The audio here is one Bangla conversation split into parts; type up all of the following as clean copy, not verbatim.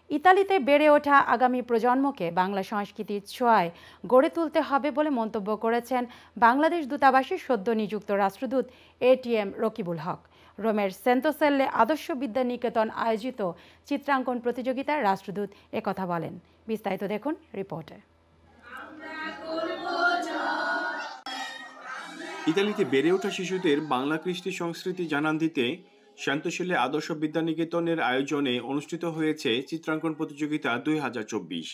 ইতালিতে বেড়ে ওঠা আগামী প্রজন্মকে বাংলা সংস্কৃতির ছোঁয়ায় গড়ে তুলতে হবে বলে মন্তব্য করেছেন বাংলাদেশ দূতাবাসের সদ্য নিযুক্ত রাষ্ট্রদূত এটিএম রকিবুল হক। রোমের সেন্টোসেল্লে আদর্শ বিদ্যা নিকেতন আয়োজিত চিত্রাঙ্কন প্রতিযোগিতায় রাষ্ট্রদূত একথা বলেন। বিস্তারিত দেখুন রিপোর্টে। ইতালিতে বেড়ে ওঠা শিশুদের বাংলা কৃষ্টি সংস্কৃতি জানান দিতে সেন্টোসেল্লে আদর্শ বিদ্যানিকেতনের আয়োজনে অনুষ্ঠিত হয়েছে চিত্রাঙ্কন প্রতিযোগিতা 2024।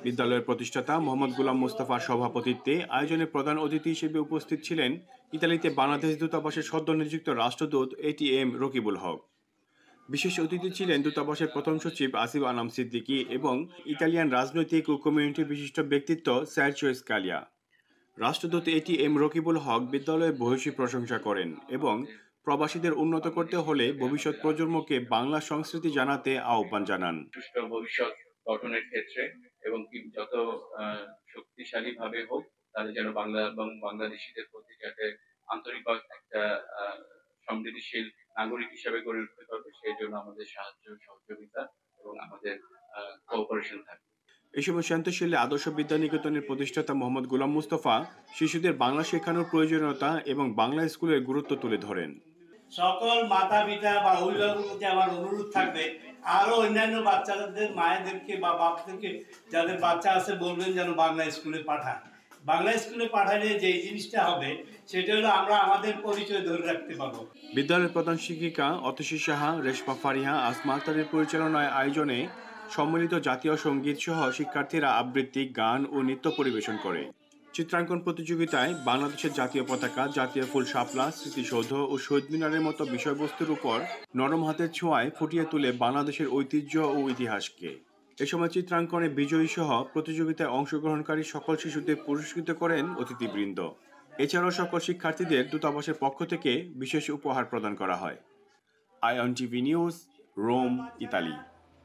বিদ্যালয়ের প্রতিষ্ঠাতা মোহাম্মদ গোলাম মোস্তফার সভাপতিত্বে আয়োজনে প্রধান অতিথি হিসেবে উপস্থিত ছিলেন ইতালিতে বাংলাদেশ দূতাবাসের সদ্য নিযুক্ত রাষ্ট্রদূত এটিএম রকিবুল হক। বিশেষ অতিথি ছিলেন দূতাবাসের প্রথম সচিব আসিফ আনাম সিদ্দিকী এবং ইতালিয়ান রাজনৈতিক ও কমিউনিটি বিশিষ্ট ব্যক্তিত্ব সার্জিও স্কালিয়া। রাষ্ট্রদূত এটিএম রকিবুল হক বিদ্যালয়ের ভূয়সী প্রশংসা করেন এবং প্রবাসীদের উন্নত করতে হলে ভবিষ্যৎ প্রজন্মকে বাংলা সংস্কৃতি জানাতে আহ্বান জানান। ভবিষ্যৎ গঠনের ক্ষেত্রে এবং যত শক্তিশালী ভাবে হোক, তাহলে যেন বাংলা এবং বাংলাদেশিদের প্রতি যাতে আন্তরিক একটা সমৃদ্ধিশীল নাগরিক হিসেবে গড়ে উঠতে পারবে, সেই জন্য আমাদের সাহায্য সহযোগিতা এবং আমাদের কোঅপারেশন থাকবে। এই সময় সেন্টোসেল্লে আদর্শ বিদ্যানিকেতনের প্রতিষ্ঠাতা মোহাম্মদ গোলাম মুস্তফা শিশুদের বাংলা শেখানোর প্রয়োজনীয়তা এবং বাংলা স্কুলের গুরুত্ব তুলে ধরেন। সকল মাতা পিতা বা অভিভাবকের প্রতি আমার অনুরোধ থাকবে, আরো অন্যান্য বাচ্চাদের মায়েদেরকে বা বাপদেরকে যাদের বাচ্চা আছে বলবেন যেন বাংলা স্কুলে পাঠায়। বাংলা স্কুলে পাঠালে যে জিনিসটা হবে সেটা হলো আমরা আমাদের পরিচয় ধরে রাখতে পারবো। বিদ্যালয়ের প্রধান শিক্ষিকা অতসী সাহা, রেশমা ফারিহা, আসমা আক্তারের পরিচালনায় আয়োজনে সম্মিলিত জাতীয় সঙ্গীত সহ শিক্ষার্থীরা আবৃত্তি, গান ও নৃত্য পরিবেশন করে। চিত্রাঙ্কন প্রতিযোগিতায় বাংলাদেশের জাতীয় পতাকা, জাতীয় ফুল শাপলা, স্মৃতিসৌধ ও শহীদ মিনারের মতো বিষয়বস্তুর উপর নরম হাতের ছোঁয়ায় ফুটিয়ে তুলে বাংলাদেশের ঐতিহ্য ও ইতিহাসকে। এ সময় চিত্রাঙ্কনে বিজয়ী সহ প্রতিযোগিতায় অংশগ্রহণকারী সকল শিশুদের পুরস্কৃত করেন অতিথিবৃন্দ। এছাড়াও সকল শিক্ষার্থীদের দূতাবাসের পক্ষ থেকে বিশেষ উপহার প্রদান করা হয়। আইএনটিভি নিউজ, রোম, ইতালি।